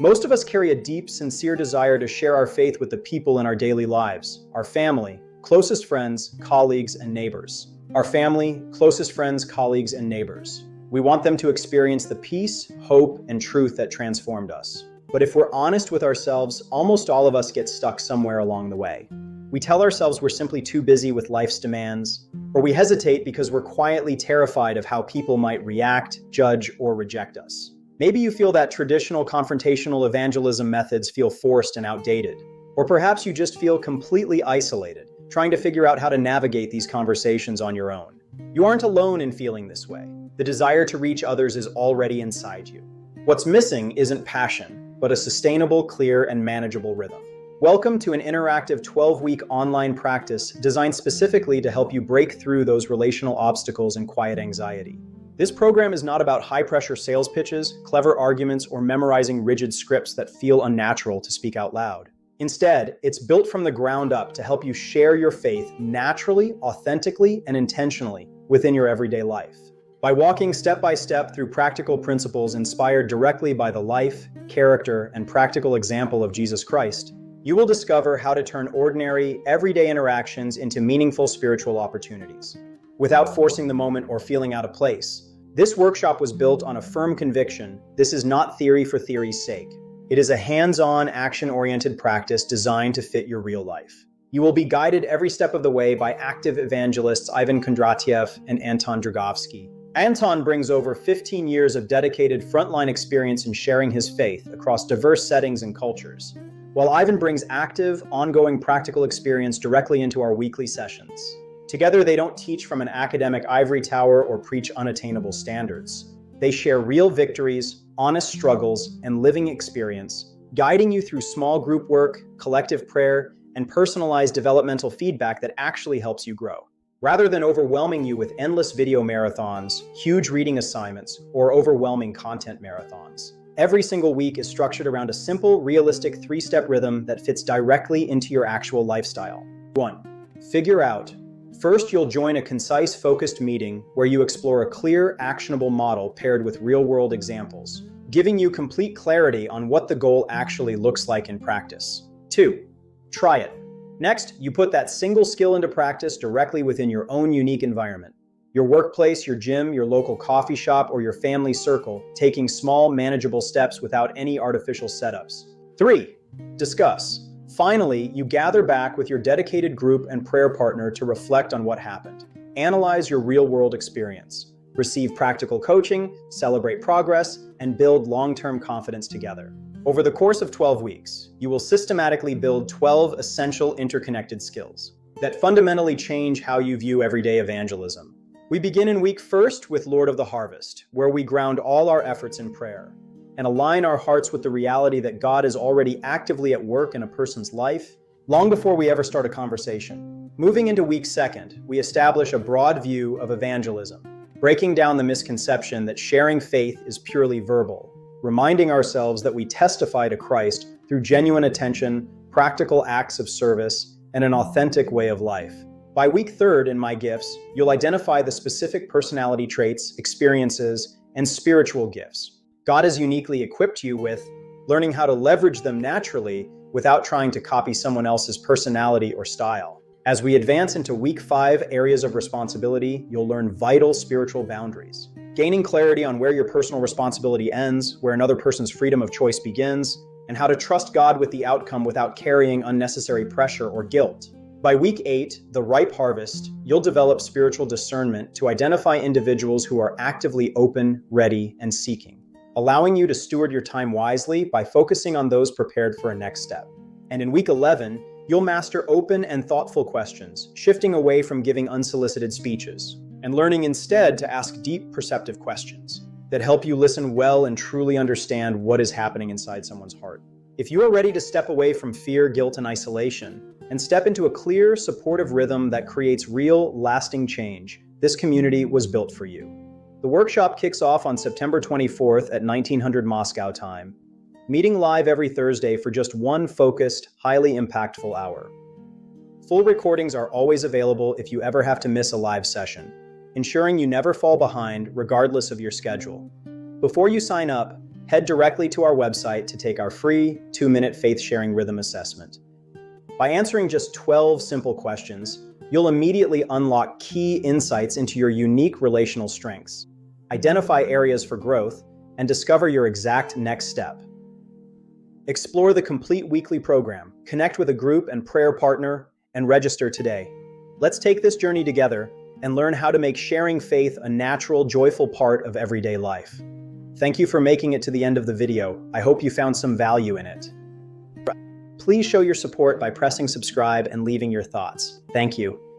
Most of us carry a deep, sincere desire to share our faith with the people in our daily lives, our family, closest friends, colleagues, and neighbors. Our family, closest friends, colleagues, and neighbors. We want them to experience the peace, hope, and truth that transformed us. But if we're honest with ourselves, almost all of us get stuck somewhere along the way. We tell ourselves we're simply too busy with life's demands, or we hesitate because we're quietly terrified of how people might react, judge, or reject us. Maybe you feel that traditional confrontational evangelism methods feel forced and outdated. Or perhaps you just feel completely isolated, trying to figure out how to navigate these conversations on your own. You aren't alone in feeling this way. The desire to reach others is already inside you. What's missing isn't passion, but a sustainable, clear, and manageable rhythm. Welcome to an interactive 12-week online practice designed specifically to help you break through those relational obstacles and quiet anxiety. This program is not about high-pressure sales pitches, clever arguments, or memorizing rigid scripts that feel unnatural to speak out loud. Instead, it's built from the ground up to help you share your faith naturally, authentically, and intentionally within your everyday life. By walking step by step through practical principles inspired directly by the life, character, and practical example of Jesus Christ, you will discover how to turn ordinary, everyday interactions into meaningful spiritual opportunities, without forcing the moment or feeling out of place. This workshop was built on a firm conviction: this is not theory for theory's sake. It is a hands-on, action-oriented practice designed to fit your real life. You will be guided every step of the way by active evangelists Ivan Kondratiev and Anton Dragovsky. Anton brings over 15 years of dedicated frontline experience in sharing his faith across diverse settings and cultures, while Ivan brings active, ongoing practical experience directly into our weekly sessions. Together, they don't teach from an academic ivory tower or preach unattainable standards. They share real victories, honest struggles, and living experience, guiding you through small group work, collective prayer, and personalized developmental feedback that actually helps you grow. Rather than overwhelming you with endless video marathons, huge reading assignments, or overwhelming content marathons. Every single week is structured around a simple, realistic 3-step rhythm that fits directly into your actual lifestyle. 1. Figure out. First, you'll join a concise, focused meeting where you explore a clear, actionable model paired with real-world examples, giving you complete clarity on what the goal actually looks like in practice. 2. Try it. Next, you put that single skill into practice directly within your own unique environment. Your workplace, your gym, your local coffee shop, or your family circle, taking small, manageable steps without any artificial setups. 3. Discuss. Finally, you gather back with your dedicated group and prayer partner to reflect on what happened. Analyze your real-world experience. Receive practical coaching, celebrate progress, and build long-term confidence together. Over the course of 12 weeks, you will systematically build 12 essential interconnected skills that fundamentally change how you view everyday evangelism. We begin in week 1 with Lord of the Harvest, where we ground all our efforts in prayer and align our hearts with the reality that God is already actively at work in a person's life long before we ever start a conversation. Moving into week 2, we establish a broad view of evangelism, breaking down the misconception that sharing faith is purely verbal, reminding ourselves that we testify to Christ through genuine attention, practical acts of service, and an authentic way of life. By week 3 in My Gifts, you'll identify the specific personality traits, experiences, and spiritual gifts God has uniquely equipped you with, learning how to leverage them naturally without trying to copy someone else's personality or style. As we advance into week 5, Areas of Responsibility, you'll learn vital spiritual boundaries, gaining clarity on where your personal responsibility ends, where another person's freedom of choice begins, and how to trust God with the outcome without carrying unnecessary pressure or guilt. By week 8, The Ripe Harvest, you'll develop spiritual discernment to identify individuals who are actively open, ready, and seeking, allowing you to steward your time wisely by focusing on those prepared for a next step. And in week 11, you'll master open and thoughtful questions, shifting away from giving unsolicited speeches, and learning instead to ask deep, perceptive questions that help you listen well and truly understand what is happening inside someone's heart. If you are ready to step away from fear, guilt, and isolation, and step into a clear, supportive rhythm that creates real, lasting change, this community was built for you. The workshop kicks off on September 24th at 1900 Moscow time, meeting live every Thursday for just one focused, highly impactful hour. Full recordings are always available if you ever have to miss a live session, ensuring you never fall behind regardless of your schedule. Before you sign up, Head directly to our website to take our free 2-minute faith sharing rhythm assessment. By answering just 12 simple questions, you'll immediately unlock key insights into your unique relational strengths, identify areas for growth, and discover your exact next step. Explore the complete weekly program, connect with a group and prayer partner, and register today. Let's take this journey together and learn how to make sharing faith a natural, joyful part of everyday life. Thank you for making it to the end of the video. I hope you found some value in it. Please show your support by pressing subscribe and leaving your thoughts. Thank you.